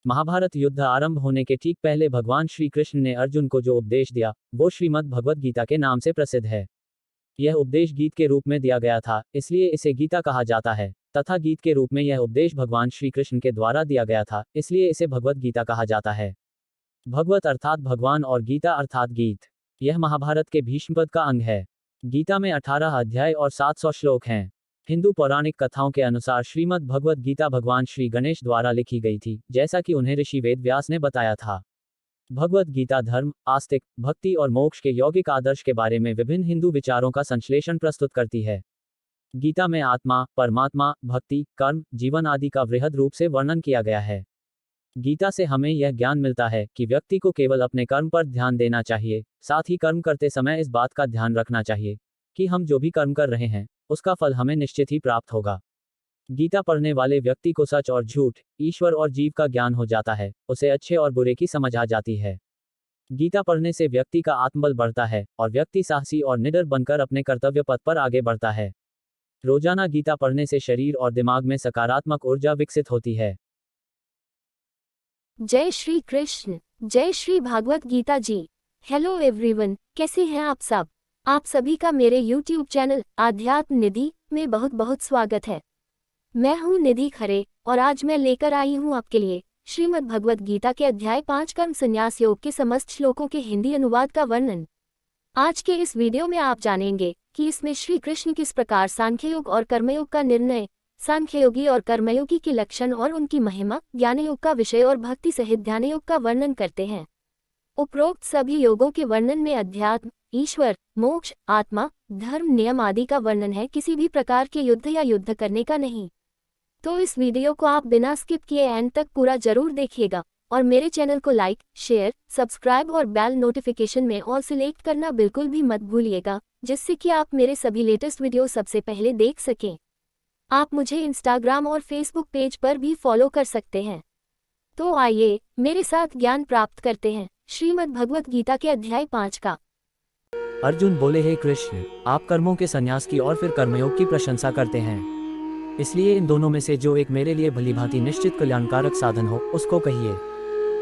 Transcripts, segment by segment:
महाभारत युद्ध आरंभ होने के ठीक पहले भगवान श्री कृष्ण ने अर्जुन को जो उपदेश दिया वो श्रीमद् भगवद गीता के नाम से प्रसिद्ध है। यह उपदेश गीत के रूप में दिया गया था, इसलिए इसे गीता कहा जाता है, तथा गीत के रूप में यह उपदेश भगवान श्री कृष्ण के द्वारा दिया गया था, इसलिए इसे भगवद गीता कहा जाता है। भगवत अर्थात भगवान और गीता अर्थात गीत। यह महाभारत के भीष्मपद का अंग है। गीता में 18 अध्याय और 700 श्लोक हैं। हिंदू पौराणिक कथाओं के अनुसार श्रीमद् भगवद गीता भगवान श्री गणेश द्वारा लिखी गई थी, जैसा कि उन्हें ऋषि वेद व्यास ने बताया था। भगवद गीता धर्म, आस्तिक, भक्ति और मोक्ष के यौगिक आदर्श के बारे में विभिन्न हिंदू विचारों का संश्लेषण प्रस्तुत करती है। गीता में आत्मा, परमात्मा, भक्ति, कर्म, जीवन आदि का वृहद रूप से वर्णन किया गया है। गीता से हमें यह ज्ञान मिलता है कि व्यक्ति को केवल अपने कर्म पर ध्यान देना चाहिए, साथ ही कर्म करते समय इस बात का ध्यान रखना चाहिए कि हम जो भी कर्म कर रहे हैं उसका फल हमें निश्चित ही प्राप्त होगा। गीता पढ़ने वाले व्यक्ति को सच और झूठ, ईश्वर और जीव का ज्ञान हो जाता है, उसे अच्छे और बुरे की समझ आ जाती है। गीता पढ़ने से व्यक्ति का आत्मबल बढ़ता है और व्यक्ति साहसी और निडर बनकर अपने कर्तव्य पथ पर आगे बढ़ता है। रोजाना गीता पढ़ने से शरीर और दिमाग में सकारात्मक ऊर्जा विकसित होती है। जय श्री कृष्ण, जय श्री भागवत गीता जी। हेलो एवरीवन, कैसे हैं आप सब? आप सभी का मेरे YouTube चैनल आध्यात्म निधि में बहुत बहुत स्वागत है। मैं हूं निधि खरे और आज मैं लेकर आई हूं आपके लिए श्रीमद् भगवद गीता के अध्याय 5 कर्म संन्यास योग के समस्त श्लोकों के हिंदी अनुवाद का वर्णन। आज के इस वीडियो में आप जानेंगे कि इसमें श्री कृष्ण किस प्रकार सांख्ययोग और कर्मयोग का निर्णय, सांख्ययोगी और कर्मयोगी के लक्षण और उनकी महिमा, ज्ञानयोग का विषय और भक्ति सहित ध्यानयोग का वर्णन करते हैं। उपरोक्त सभी योगों के वर्णन में अध्यात्म, ईश्वर, मोक्ष, आत्मा, धर्म, नियम आदि का वर्णन है, किसी भी प्रकार के युद्ध या युद्ध करने का नहीं। तो इस वीडियो को आप बिना स्किप किए एंड तक पूरा जरूर देखिएगा और मेरे चैनल को लाइक, शेयर, सब्सक्राइब और बेल नोटिफिकेशन में ऑल सिलेक्ट करना बिल्कुल भी मत भूलिएगा, जिससे कि आप मेरे सभी लेटेस्ट वीडियो सबसे पहले देख सकें। आप मुझे इंस्टाग्राम और फेसबुक पेज पर भी फॉलो कर सकते हैं। तो आइए मेरे साथ ज्ञान प्राप्त करते हैं श्रीमद् भगवद गीता के अध्याय 5 का। अर्जुन बोले, हे कृष्ण, आप कर्मों के संन्यास की और फिर कर्मयोग की प्रशंसा करते हैं, इसलिए इन दोनों में से जो एक मेरे लिए भलीभांति निश्चित कल्याणकारक साधन हो उसको कहिए।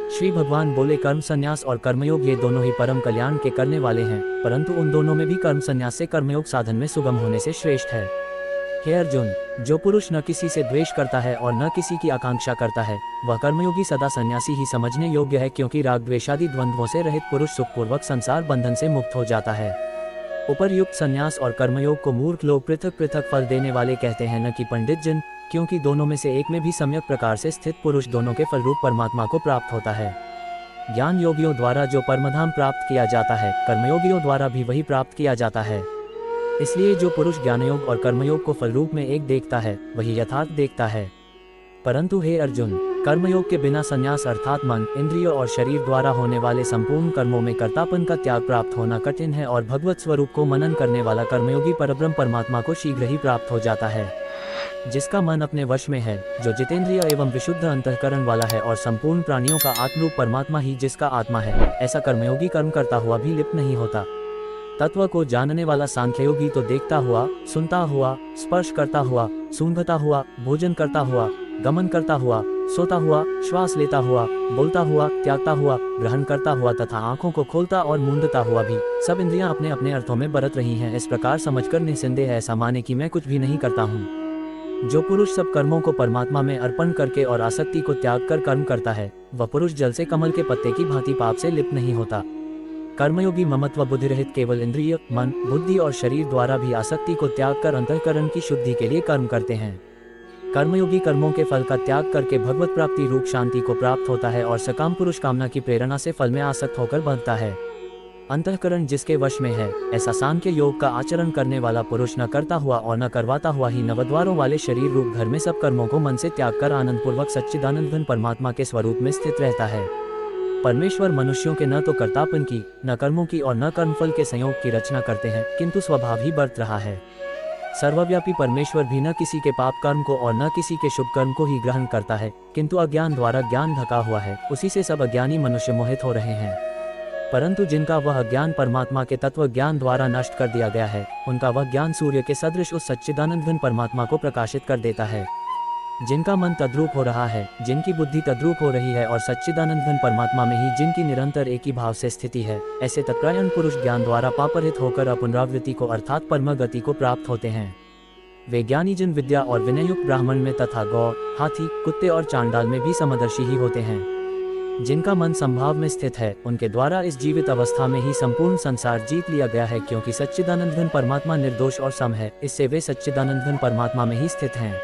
श्री भगवान बोले, कर्म संन्यास और कर्मयोग ये दोनों ही परम कल्याण के करने वाले हैं, परंतु उन दोनों में भी कर्म संन्यास से कर्मयोग साधन में सुगम होने से श्रेष्ठ है। हे अर्जुन, जो पुरुष न किसी से द्वेष करता है और न किसी की आकांक्षा करता है, वह कर्मयोगी सदा सन्यासी ही समझने योग्य है, क्योंकि राग द्वेषादि द्वंद्वों से रहित पुरुष सुखपूर्वक संसार बंधन से मुक्त हो जाता है। उपर्युक्त संन्यास और कर्मयोग को मूर्ख लोग पृथक पृथक फल देने वाले कहते हैं, न कि पंडित जन, क्योंकि दोनों में से एक में भी सम्यक प्रकार से स्थित पुरुष दोनों के फलरूप परमात्मा को प्राप्त होता है। ज्ञान योगियों द्वारा जो परमधाम प्राप्त किया जाता है, कर्मयोगियों द्वारा भी वही प्राप्त किया जाता है। इसलिए जो पुरुष ज्ञानयोग और कर्मयोग को फलरूप में एक देखता है, वही यथार्थ देखता है। परंतु हे अर्जुन, कर्मयोग के बिना संन्यास अर्थात मन, इंद्रियों और शरीर द्वारा होने वाले संपूर्ण कर्मों में कर्तापन का त्याग प्राप्त होना कठिन है, और भगवत स्वरूप को मनन करने वाला कर्मयोगी परब्रह्म परमात्मा को शीघ्र ही प्राप्त हो जाता है। जिसका मन अपने वश में है, जो जितेंद्रिय एवं विशुद्ध अंतःकरण वाला है, और संपूर्ण प्राणियों का आत्मरूप परमात्मा ही जिसका आत्मा है, ऐसा कर्मयोगी कर्म करता हुआ भी लिप्त नहीं होता। तत्व को जानने वाला सांख्ययोगी तो देखता हुआ, सुनता हुआ, स्पर्श करता हुआ, सूंघता हुआ, भोजन करता हुआ, गमन करता हुआ, सोता हुआ, श्वास लेता हुआ, बोलता हुआ, त्यागता हुआ, ग्रहण करता हुआ तथा आंखों को खोलता और मूंदता हुआ भी सब इंद्रियां अपने अपने अर्थों में बरत रही हैं, इस प्रकार समझकर निसंदेह ऐसा माने कि मैं कुछ भी नहीं करता हूँ। जो पुरुष सब कर्मों को परमात्मा में अर्पण करके और आसक्ति को त्याग कर कर्म करता है, वह पुरुष जल से कमल के पत्ते की भांति पाप से लिप्त नहीं होता। कर्मयोगी ममत्व बुद्धि रहित केवल इंद्रिय, मन, बुद्धि और शरीर द्वारा भी आसक्ति को त्याग कर अंतःकरण की शुद्धि के लिए कर्म करते हैं। कर्मयोगी कर्मों के फल का त्याग करके भगवत प्राप्ति रूप शांति को प्राप्त होता है, और सकाम पुरुष कामना की प्रेरणा से फल में आसक्त होकर बंधता है। अंतःकरण जिसके वश में है, ऐसा सांख्य योग का आचरण करने वाला पुरुष न करता हुआ और न करवाता हुआ ही नवद्वारों वाले शरीर रूप घर में सब कर्मों को मन से त्याग कर आनंद पूर्वक सच्चिदानंद घन परमात्मा के स्वरूप में स्थित रहता है। परमेश्वर मनुष्यों के न तो कर्तापन की, न कर्मों की और न कर्मफल के संयोग की रचना करते हैं, किंतु स्वभाव ही बरत रहा है। सर्वव्यापी परमेश्वर भी न किसी के पाप कर्म को और न किसी के शुभ कर्म को ही ग्रहण करता है, किंतु अज्ञान द्वारा ज्ञान ढका हुआ है, उसी से सब अज्ञानी मनुष्य मोहित हो रहे हैं। परंतु जिनका वह ज्ञान परमात्मा के तत्व ज्ञान द्वारा नष्ट कर दिया गया है, उनका वह ज्ञान सूर्य के सदृश उस सच्चिदानंद घन परमात्मा को प्रकाशित कर देता है। जिनका मन तद्रूप हो रहा है, जिनकी बुद्धि तद्रूप हो रही है और सच्चिदानंद घन परमात्मा में ही जिनकी निरंतर एक ही भाव से स्थिति है, ऐसे तत्कालीन पुरुष ज्ञान द्वारा पापरहित होकर अपुनरावृत्ति को अर्थात परम गति को प्राप्त होते हैं। वे ज्ञानी जन विद्या और विनयुक्त ब्राह्मण में तथा गौ, हाथी, कुत्ते और चांडाल में भी समदर्शी ही होते हैं। जिनका मन संभाव में स्थित है, उनके द्वारा इस जीवित अवस्था में ही संपूर्ण संसार जीत लिया गया है, क्योंकि सच्चिदानंद घन परमात्मा निर्दोष और सम है, इससे वे सच्चिदानंद घन परमात्मा में ही स्थित हैं।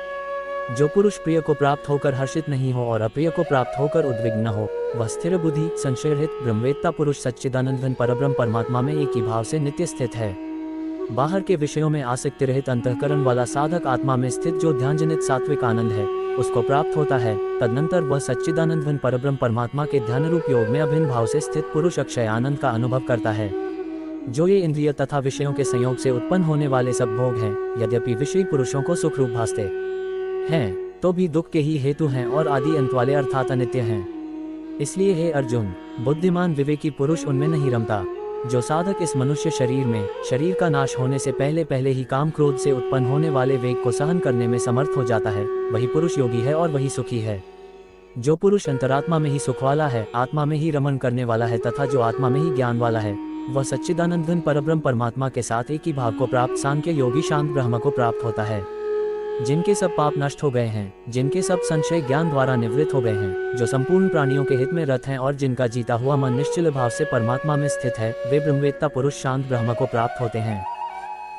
जो पुरुष प्रिय को प्राप्त होकर हर्षित नहीं हो और अप्रिय को प्राप्त होकर उद्विग्न हो, वह स्थिर बुद्धि, संशयरहित, ब्रह्मवेत्ता पुरुष सच्चिदानंद घन परब्रह्म परमात्मा में एक ही भाव से नित्य स्थित है। बाहर के विषयों में आसक्ति रहित अंतःकरण वाला साधक आत्मा में स्थित जो ध्यानजनित सात्विक आनंद है, उसको प्राप्त होता है। तदनंतर वह सच्चिदानंद घन परब्रह्म परमात्मा के ध्यान रूप योग में अभिन्न भाव से स्थित पुरुष अक्षय आनंद का अनुभव करता है। जो ये इंद्रिय तथा विषयों के संयोग से उत्पन्न होने वाले सब भोग हैं, यद्यपि विषयी पुरुषों को सुख रूप भासते हैं, तो भी दुख के ही हेतु हैं और आदि अंत वाले अर्थात अनित्य हैं। इसलिए हे अर्जुन, बुद्धिमान विवेकी पुरुष उनमें नहीं रमता। जो साधक इस मनुष्य शरीर में शरीर का नाश होने से पहले पहले ही काम क्रोध से उत्पन्न होने वाले वेग को सहन करने में समर्थ हो जाता है, वही पुरुष योगी है और वही सुखी है। जो पुरुष अंतरात्मा में ही सुख वाला है, आत्मा में ही रमण करने वाला है तथा जो आत्मा में ही ज्ञान वाला है, वह सच्चिदानंद घन परब्रह्म परमात्मा के साथ एक ही भाव को प्राप्त सांख्य योगी शांत ब्रह्म को प्राप्त होता है। जिनके सब पाप नष्ट हो गए हैं, जिनके सब संशय ज्ञान द्वारा निवृत्त हो गए हैं, जो संपूर्ण प्राणियों के हित में रत हैं और जिनका जीता हुआ मन निश्चल भाव से परमात्मा में स्थित है, वे ब्रह्मवेत्ता पुरुष शांत ब्रह्म को प्राप्त होते हैं।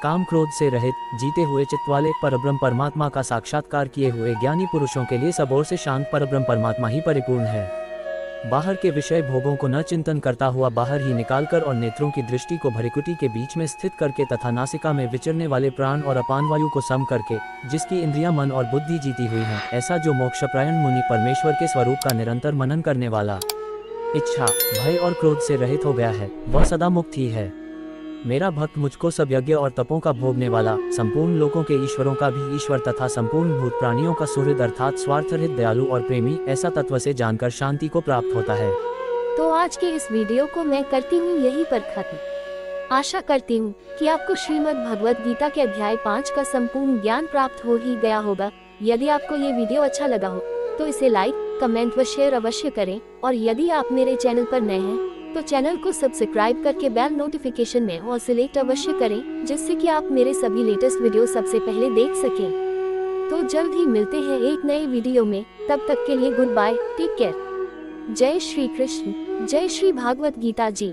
काम क्रोध से रहित जीते हुए चित्त वाले परब्रह्म परमात्मा का साक्षात्कार किए हुए ज्ञानी पुरुषों के लिए सब ओर से शांत परब्रह्म परमात्मा ही परिपूर्ण है। बाहर के विषय भोगों को न चिंतन करता हुआ बाहर ही निकालकर और नेत्रों की दृष्टि को भृकुटी के बीच में स्थित करके तथा नासिका में विचरने वाले प्राण और अपान वायु को सम करके, जिसकी इंद्रियां मन और बुद्धि जीती हुई हैं, ऐसा जो मोक्षपरायण मुनि परमेश्वर के स्वरूप का निरंतर मनन करने वाला, इच्छा, भय और क्रोध से रहित हो गया है, वह सदा मुक्त ही है। मेरा भक्त मुझको सब यज्ञ और तपों का भोगने वाला, संपूर्ण लोकों के ईश्वरों का भी ईश्वर तथा संपूर्ण भूत प्राणियों का सुहृद अर्थात स्वार्थरहित, दयालु और प्रेमी, ऐसा तत्व से जानकर शांति को प्राप्त होता है। तो आज के इस वीडियो को मैं करती हूँ यहीं पर खत्म। आशा करती हूँ कि आपको श्रीमद् भगवद गीता के अध्याय 5 का संपूर्ण ज्ञान प्राप्त हो ही गया होगा। यदि आपको ये वीडियो अच्छा लगा हो तो इसे लाइक, कमेंट व शेयर अवश्य करें, और यदि आप मेरे चैनल पर नए हैं तो चैनल को सब्सक्राइब करके बेल नोटिफिकेशन में ऑल सिलेक्ट अवश्य करें, जिससे कि आप मेरे सभी लेटेस्ट वीडियो सबसे पहले देख सकें। तो जल्द ही मिलते हैं एक नए वीडियो में, तब तक के लिए गुड बाय, टेक केयर। जय श्री कृष्ण, जय श्री भागवत गीता जी।